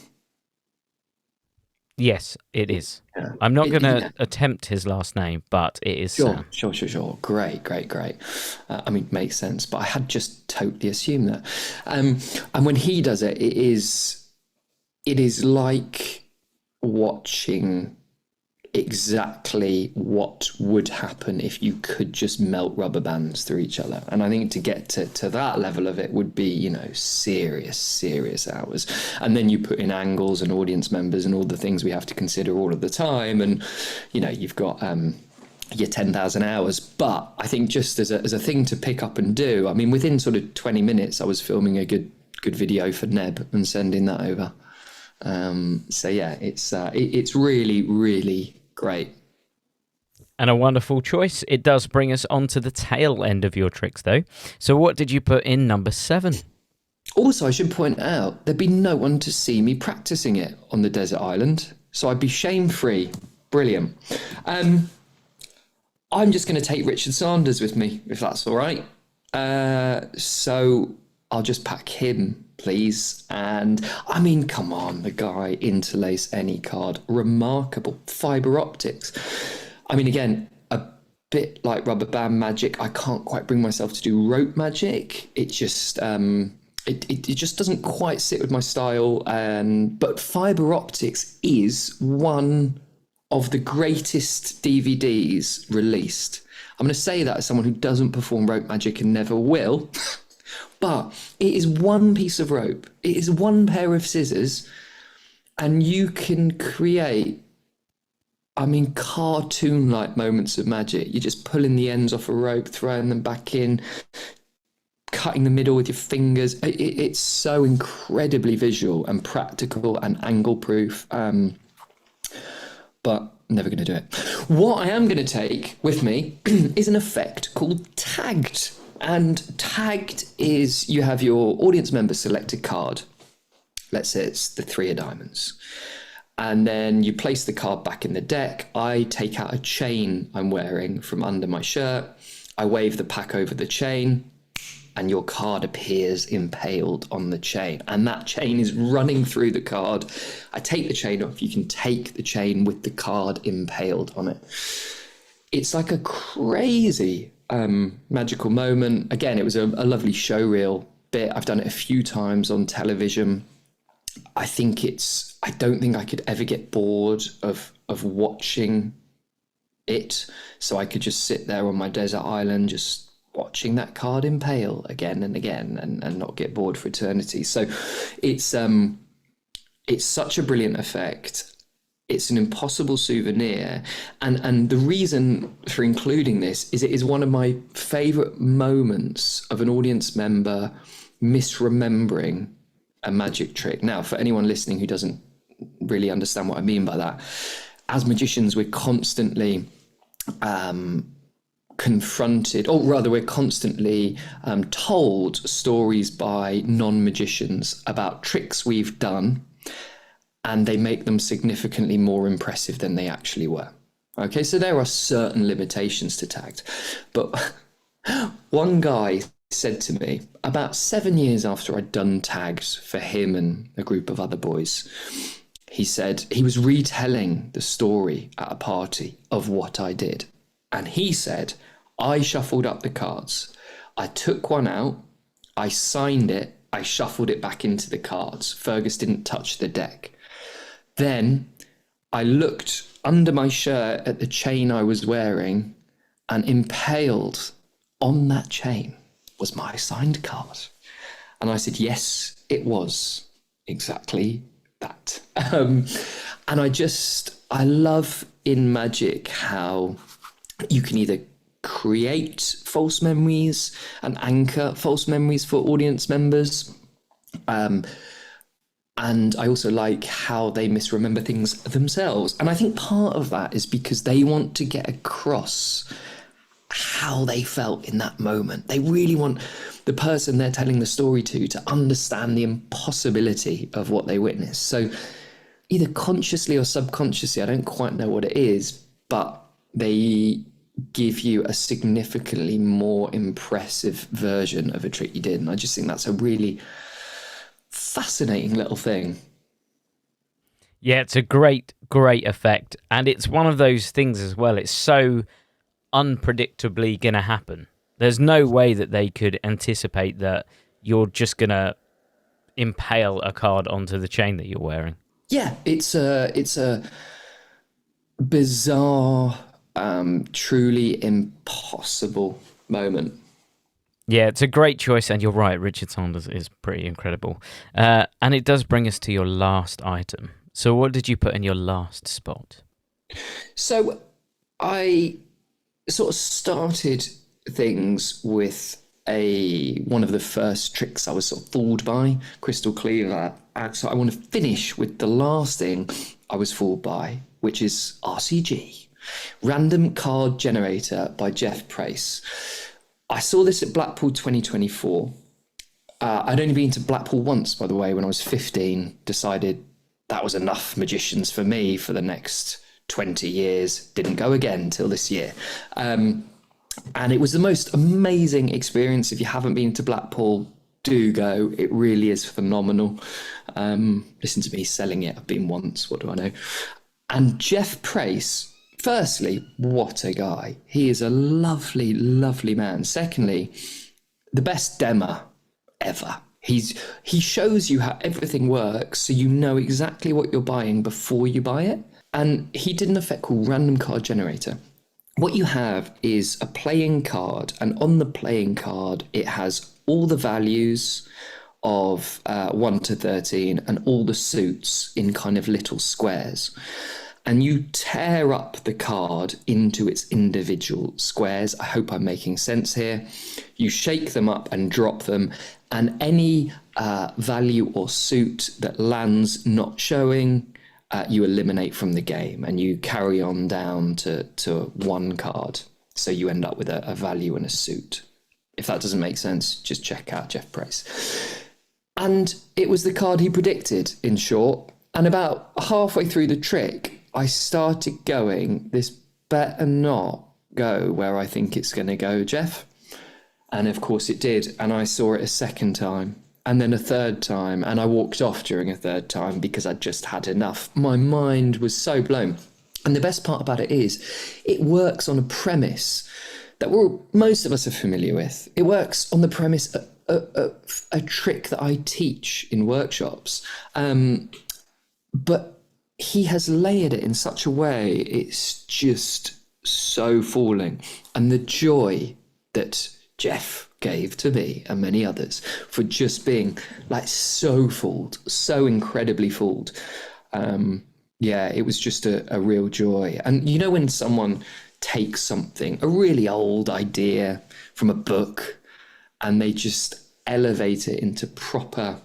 Yes, it is. Yeah. I'm not going to attempt his last name, but it is Sam. Sure. Great. I mean, makes sense, but I had just totally assumed that. And when he does it, it is like watching exactly what would happen if you could just melt rubber bands through each other. And I think to get to that level of it would be, serious hours. And then you put in angles and audience members and all the things we have to consider all of the time. And, you've got your 10,000 hours. But I think just as a thing to pick up and do, I mean, within sort of 20 minutes, I was filming a good video for Neb and sending that over. So yeah, it's really, really great. And a wonderful choice. It does bring us on to the tail end of your tricks, though. So what did you put in number 7? Also, I should point out, there'd be no one to see me practicing it on the desert island, so I'd be shame-free. Brilliant. I'm just going to take Richard Sanders with me, if that's all right. So I'll just pack him, please. And I mean, come on, the guy, interlace any card, remarkable fiber optics. I mean, again, a bit like rubber band magic. I can't quite bring myself to do rope magic. It just it just doesn't quite sit with my style. But fiber optics is one of the greatest DVDs released. I'm going to say that as someone who doesn't perform rope magic and never will. But it is one piece of rope. It is one pair of scissors. And you can create, cartoon-like moments of magic. You're just pulling the ends off a rope, throwing them back in, cutting the middle with your fingers. It's so incredibly visual and practical and angle-proof. But I'm never going to do it. What I am going to take with me is an effect called tagged. And tagged is you have your audience member select a card. Let's say it's the 3 of diamonds. And then you place the card back in the deck. I take out a chain I'm wearing from under my shirt. I wave the pack over the chain and your card appears impaled on the chain. And that chain is running through the card. I take the chain off. You can take the chain with the card impaled on it. It's like a crazy magical moment. Again, it was a lovely show reel bit. I've done it a few times on television. I don't think I could ever get bored of watching it. So I could just sit there on my desert island, just watching that card impale again and again and not get bored for eternity. So it's such a brilliant effect. It's an impossible souvenir. And the reason for including this is it is one of my favourite moments of an audience member misremembering a magic trick. Now, for anyone listening who doesn't really understand what I mean by that, as magicians, we're constantly confronted, or rather we're constantly told stories by non-magicians about tricks we've done, and they make them significantly more impressive than they actually were. Okay, so there are certain limitations to tagged. But one guy said to me, about 7 years after I'd done tags for him and a group of other boys, he said he was retelling the story at a party of what I did. And he said, I shuffled up the cards. I took one out, I signed it, I shuffled it back into the cards. Fergus didn't touch the deck. Then I looked under my shirt at the chain I was wearing, and impaled on that chain was my signed card. And I said, yes, it was exactly that. And I love in magic how you can either create false memories and anchor false memories for audience members. And I also like how they misremember things themselves. And I think part of that is because they want to get across how they felt in that moment. They really want the person they're telling the story to understand the impossibility of what they witnessed. So either consciously or subconsciously, I don't quite know what it is, but they give you a significantly more impressive version of a trick you did. And I just think that's a really fascinating little thing. Yeah, it's a great effect. And it's one of those things as well. It's so unpredictably going to happen. There's no way that they could anticipate that you're just going to impale a card onto the chain that you're wearing. Yeah, it's a bizarre, truly impossible moment. Yeah, it's a great choice, and you're right, Richard Saunders is pretty incredible. And it does bring us to your last item. So what did you put in your last spot? So I sort of started things with one of the first tricks I was sort of fooled by, Crystal Cleaver. And so I want to finish with the last thing I was fooled by, which is RCG, Random Card Generator by Jeff Price. I saw this at Blackpool 2024. I'd only been to Blackpool once, by the way, when I was 15, decided that was enough magicians for me for the next 20 years. Didn't go again till this year. And it was the most amazing experience. If you haven't been to Blackpool, do go. It really is phenomenal. Listen to me selling it. I've been once. What do I know? And Jeff Price, firstly, what a guy. He is a lovely, lovely man. Secondly, the best demmer ever. He shows you how everything works so you know exactly what you're buying before you buy it. And he did an effect called Random Card Generator. What you have is a playing card, and on the playing card, it has all the values of 1 to 13 and all the suits in kind of little squares. And you tear up the card into its individual squares. I hope I'm making sense here. You shake them up and drop them, and any value or suit that lands not showing, you eliminate from the game, and you carry on down to one card. So you end up with a value and a suit. If that doesn't make sense, just check out Jeff Price. And it was the card he predicted, in short. And about halfway through the trick, I started going, this better not go where I think it's going to go, Jeff. And of course it did. And I saw it a second time, and then a third time. And I walked off during a third time because I'd just had enough. My mind was so blown. And the best part about it is it works on a premise that most of us are familiar with. It works on the premise of a trick that I teach in workshops. But he has layered it in such a way, it's just so falling. And the joy that Jeff gave to me and many others for just being like so fooled, so incredibly fooled. Yeah, it was just a real joy. And you know, when someone takes something, a really old idea from a book, and they just elevate it into proper,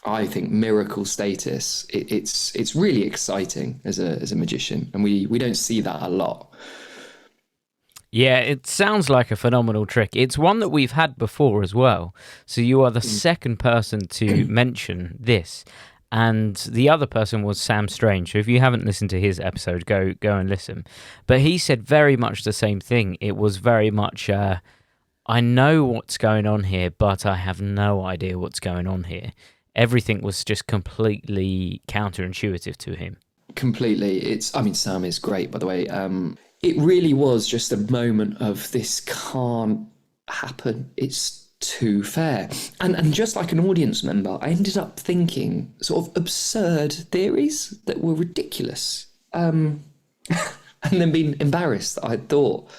I think, miracle status, it's really exciting as a magician, and we don't see that a lot. Yeah, it sounds like a phenomenal trick. It's one that we've had before as well. So you are the second person to mention this. And the other person was Sam Strange. So if you haven't listened to his episode, go and listen. But he said very much the same thing. It was very much, I know what's going on here, but I have no idea what's going on here. Everything was just completely counterintuitive to him. Completely. Sam is great, by the way. It really was just a moment of, this can't happen. It's too fair. And just like an audience member, I ended up thinking sort of absurd theories that were ridiculous. And then being embarrassed that I thought,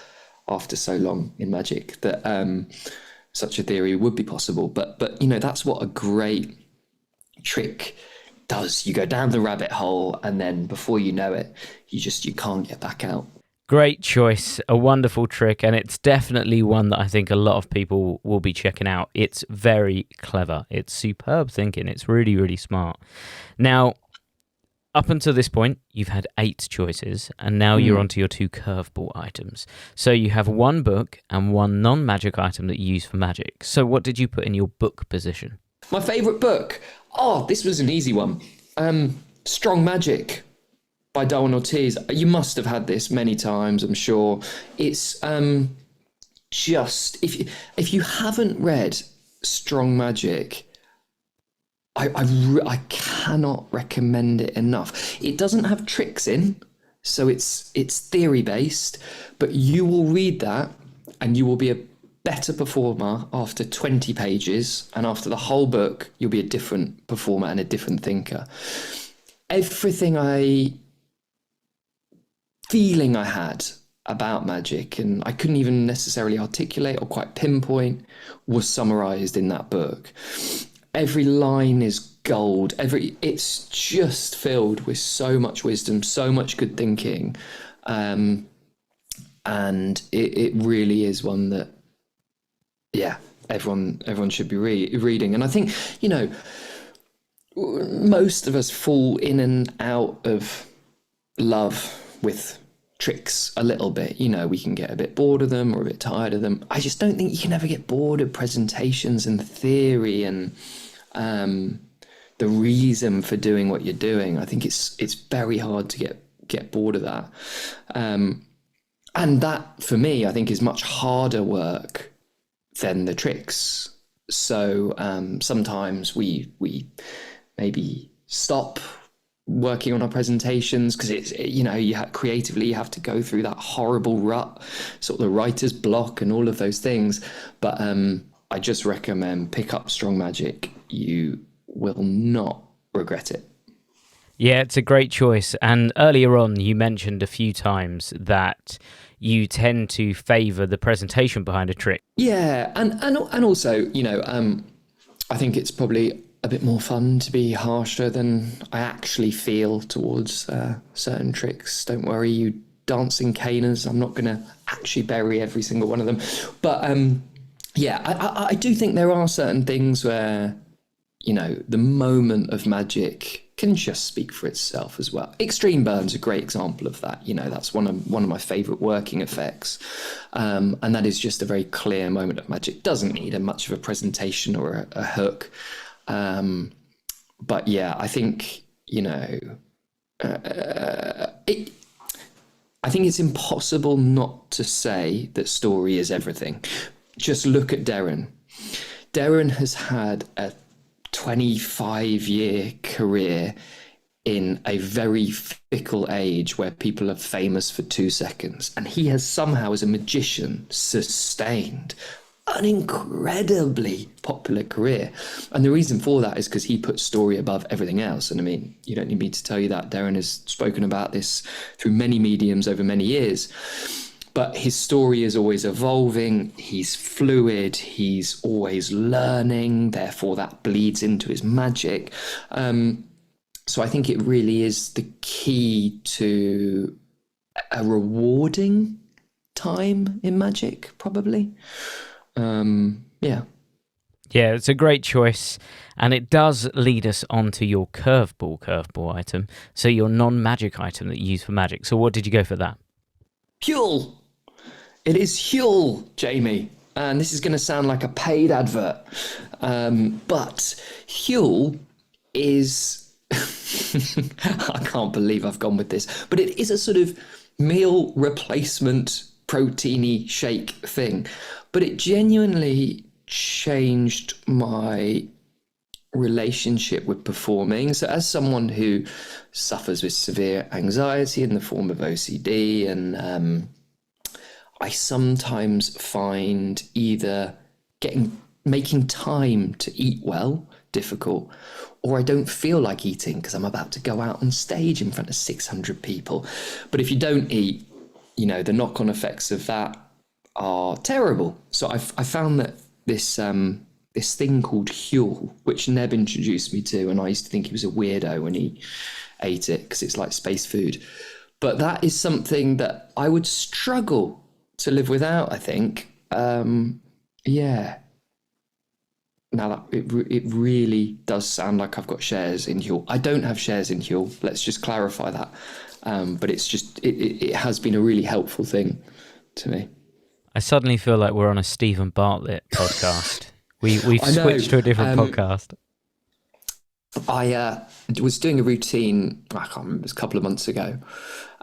after so long in magic, that such a theory would be possible. But that's what a great trick does. You go down the rabbit hole, and then before you know it, you can't get back out. Great choice, a wonderful trick, and it's definitely one that I think a lot of people will be checking out. It's very clever. It's superb thinking. It's really, really smart. Now, up until this point, you've had 8 choices, and now you're onto your 2 curveball items. So you have 1 book and 1 non-magic item that you use for magic. So what did you put in your book position? My favourite book? Oh, this was an easy one. Strong Magic by Darwin Ortiz. You must have had this many times, I'm sure. It's just, if you haven't read Strong Magic, I cannot recommend it enough. It doesn't have tricks in, so it's theory based, but you will read that and you will be a better performer after 20 pages, and after the whole book you'll be a different performer and a different thinker. Everything feeling I had about magic, and I couldn't even necessarily articulate or quite pinpoint, was summarized in that book. Every line is gold. It's just filled with so much wisdom, so much good thinking, and it really is one that, yeah, everyone should be reading. And I think, most of us fall in and out of love with tricks a little bit. We can get a bit bored of them or a bit tired of them. I just don't think you can ever get bored of presentations and theory and the reason for doing what you're doing. I think it's very hard to get bored of that. And that, for me, I think is much harder work than the tricks. So sometimes we maybe stop working on our presentations because it's, creatively you have to go through that horrible rut, sort of the writer's block and all of those things. But I just recommend pick up Strong Magic. You will not regret it. Yeah, it's a great choice. And earlier on, you mentioned a few times that you tend to favour the presentation behind a trick. Yeah, and also, I think it's probably a bit more fun to be harsher than I actually feel towards certain tricks. Don't worry, you dancing caners, I'm not going to actually bury every single one of them. But I do think there are certain things where, the moment of magic can just speak for itself as well. Extreme burn's a great example of that. That's one of my favourite working effects, and that is just a very clear moment of magic. Doesn't need much of a presentation or a hook, but yeah, I think I think it's impossible not to say that story is everything. Just look at Darren. Darren has had a 25-year career in a very fickle age where people are famous for 2 seconds, and he has somehow, as a magician, sustained an incredibly popular career. And the reason for that is because he puts story above everything else. And I mean, you don't need me to tell you that. Darren has spoken about this through many mediums over many years. But his story is always evolving, he's fluid, he's always learning, therefore that bleeds into his magic. And So I think it really is the key to a rewarding time in magic, probably. Yeah. Yeah, it's a great choice, and it does lead us on to your curveball item. So your non-magic item that you use for magic. So what did you go for that? Huel. It is Huel, Jamie. And this is going to sound like a paid advert. But Huel is... I can't believe I've gone with this. But it is a sort of meal replacement proteiny shake thing. But it genuinely changed my relationship with performing. So as someone who suffers with severe anxiety in the form of OCD, and I sometimes find either making time to eat well difficult, or I don't feel like eating because I'm about to go out on stage in front of 600 people. But if you don't eat, the knock-on effects of that are terrible. So I found that this thing called Huel, which Neb introduced me to, and I used to think he was a weirdo when he ate it because it's like space food. But that is something that I would struggle to live without, I think. Yeah. Now, it really does sound like I've got shares in Huel. I don't have shares in Huel. Let's just clarify that. But it's just, it has been a really helpful thing to me. I suddenly feel like we're on a Stephen Bartlett podcast. We've switched to a different podcast. I was doing a routine, I can't remember, it was a couple of months ago,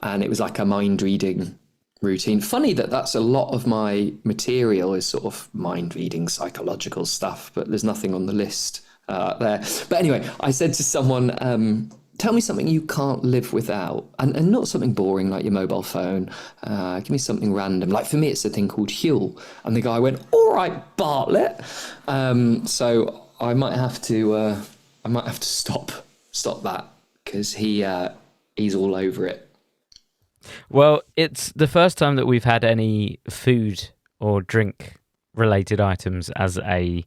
and it was like a mind reading routine. Funny that's a lot of my material is sort of mind reading, psychological stuff, but there's nothing on the list there. But anyway, I said to someone, tell me something you can't live without, and not something boring like your mobile phone. Give me something random. Like for me, it's a thing called Huel. And the guy went, "All right, Bartlett." So I might have to stop that because he's all over it. Well, it's the first time that we've had any food or drink related items as a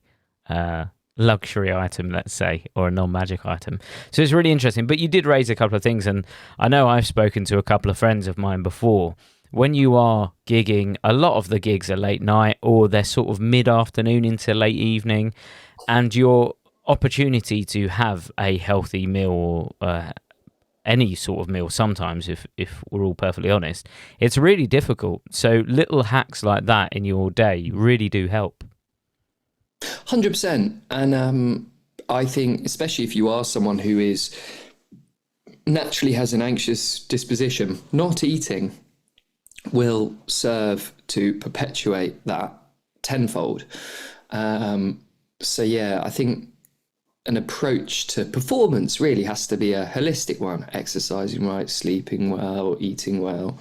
luxury item, let's say, or a non-magic item. So it's really interesting. But you did raise a couple of things, and I know I've spoken to a couple of friends of mine before. When you are gigging, a lot of the gigs are late night or they're sort of mid-afternoon into late evening, and your opportunity to have a healthy meal or any sort of meal sometimes, if we're all perfectly honest, it's really difficult. So little hacks like that in your day really do help. 100%. And I think, especially if you are someone who is naturally has an anxious disposition, not eating will serve to perpetuate that tenfold. So yeah, I think an approach to performance really has to be a holistic one: exercising right, sleeping well, eating well.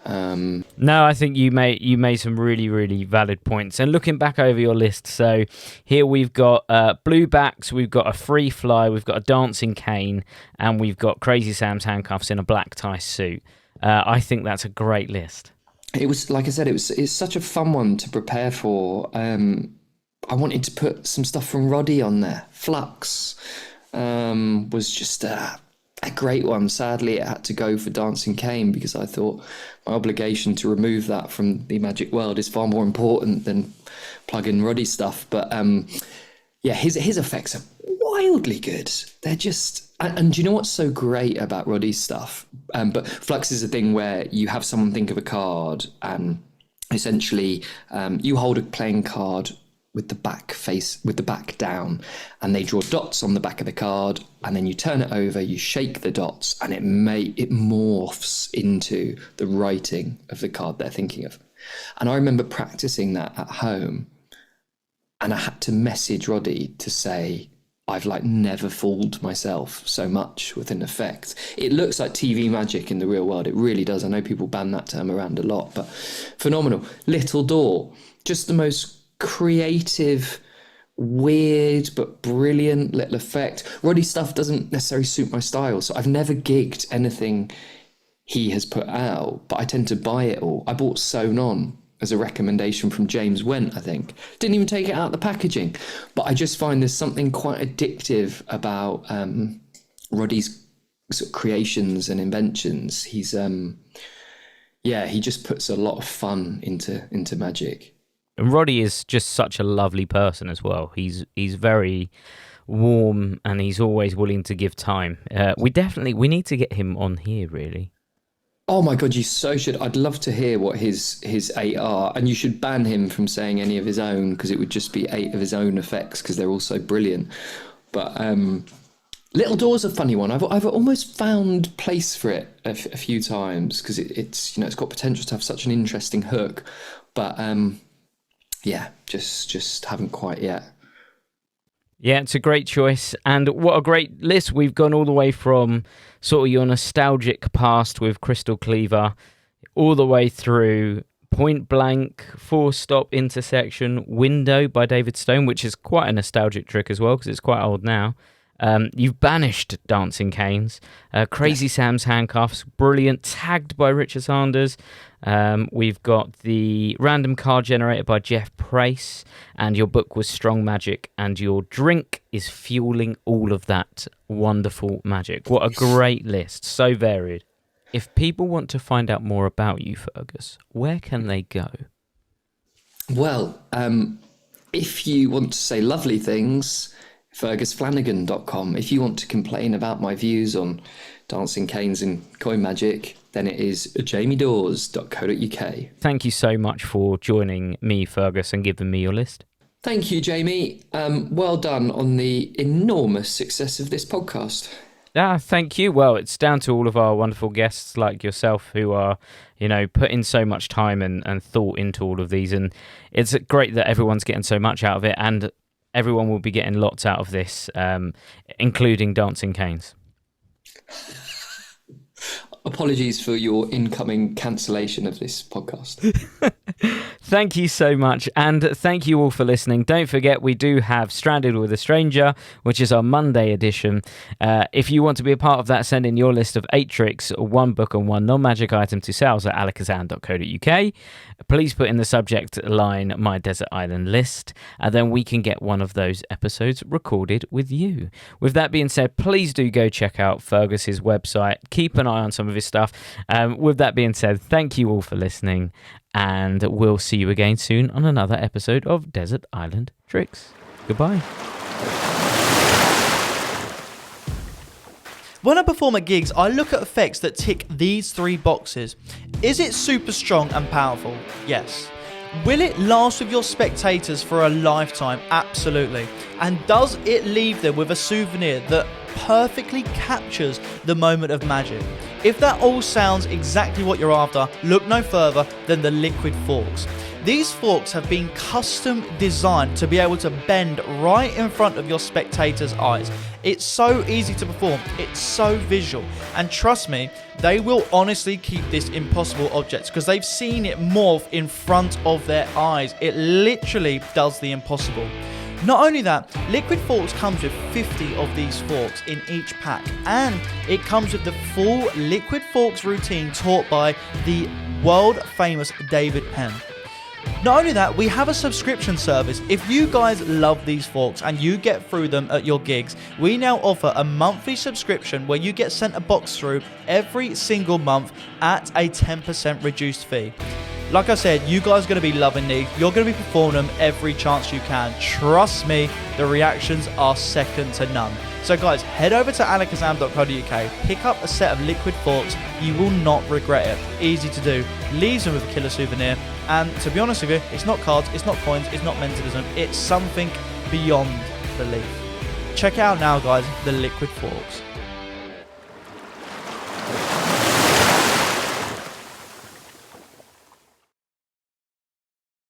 No, I think you made some really, really valid points. And looking back over your list, so here we've got blue backs, we've got a free fly, we've got a dancing cane, and we've got Crazy Sam's handcuffs in a black tie suit. I think that's a great list. It was, like I said, it's such a fun one to prepare for. I wanted to put some stuff from Roddy on there. Flux was just a great one. Sadly, it had to go for Dancing Cane because I thought my obligation to remove that from the magic world is far more important than plugging Roddy stuff. But yeah, his effects are wildly good. They're just... And do you know what's so great about Roddy's stuff? But Flux is a thing where you have someone think of a card, and essentially you hold a playing card with the back down, and they draw dots on the back of the card, and then you turn it over, you shake the dots, and it morphs into the writing of the card they're thinking of. And I remember practicing that at home, and I had to message Roddy to say, I've never fooled myself so much with an effect. It looks like TV magic in the real world. It really does. I know people ban that term around a lot, but phenomenal. Little Door, just the most creative, weird but brilliant little effect. Roddy's stuff doesn't necessarily suit my style, so I've never gigged anything he has put out, but I tend to buy it all. I bought Sewn On as a recommendation from James Went, I think. Didn't even take it out of the packaging, but I just find there's something quite addictive about Roddy's sort of creations and inventions. He's he just puts a lot of fun into magic. And Roddy is just such a lovely person as well. He's very warm, and he's always willing to give time. We need to get him on here, really. Oh my God, you so should. I'd love to hear what his 8 are, and you should ban him from saying any of his own, because it would just be 8 of his own effects, because they're all so brilliant. But Little Door's a funny one. I've almost found place for it a few times, because it's it's got potential to have such an interesting hook, but just haven't quite yet. Yeah, it's a great choice, and what a great list. We've gone all the way from sort of your nostalgic past with Crystal Cleaver, all the way through Point Blank, Four Stop Intersection, Window by David Stone, which is quite a nostalgic trick as well, because it's quite old now. You've banished Dancing Canes, Crazy Sam's Handcuffs, brilliant, Tagged by Richard Sanders. We've got the Random Card Generator by Jeff Price, and your book was Strong Magic, and your drink is fueling all of that wonderful magic. What a great list, so varied. If people want to find out more about you, Fergus, where can they go? Well, if you want to say lovely things, fergusflanagan.com. If you want to complain about my views on Dancing Canes and coin magic, then it is jamiedawes.co.uk. Thank you so much for joining me, Fergus, and giving me your list. Thank you, Jamie. Well done on the enormous success of this podcast. Thank you. Well, it's down to all of our wonderful guests like yourself who are, putting so much time and thought into all of these. And it's great that everyone's getting so much out of it, and everyone will be getting lots out of this, including Dancing Canes. Apologies for your incoming cancellation of this podcast. Thank you so much, and thank you all for listening. Don't forget, we do have Stranded with a Stranger, which is our Monday edition. If you want to be a part of that, send in your list of 8 tricks, 1 book and 1 non-magic item to sales@alakazam.co.uk. Please put in the subject line My Desert Island List, and then we can get one of those episodes recorded with you. With that being said, please do go check out Fergus's website. Keep an eye on some of his stuff. With that being said, thank you all for listening, and we'll see you again soon on another episode of Desert Island Tricks. Goodbye. When I perform at gigs, I look at effects that tick these 3 boxes. Is it super strong and powerful? Yes. Will it last with your spectators for a lifetime? Absolutely. And does it leave them with a souvenir that perfectly captures the moment of magic? If that all sounds exactly what you're after, look no further than the liquid forks. These forks have been custom designed to be able to bend right in front of your spectators' eyes. It's so easy to perform, it's so visual, and trust me, they will honestly keep this impossible object because they've seen it morph in front of their eyes. It literally does the impossible. Not only that, Liquid Forks comes with 50 of these forks in each pack, and it comes with the full Liquid Forks routine taught by the world famous David Penn. Not only that, we have a subscription service. If you guys love these forks and you get through them at your gigs, we now offer a monthly subscription where you get sent a box through every single month at a 10% reduced fee. Like I said, you guys are going to be loving these. You're going to be performing them every chance you can. Trust me, the reactions are second to none. So guys, head over to alakazam.co.uk, pick up a set of liquid forks. You will not regret it. Easy to do. Leaves them with a killer souvenir. And to be honest with you, it's not cards, it's not coins, it's not mentalism. It's something beyond belief. Check it out now, guys, the liquid forks.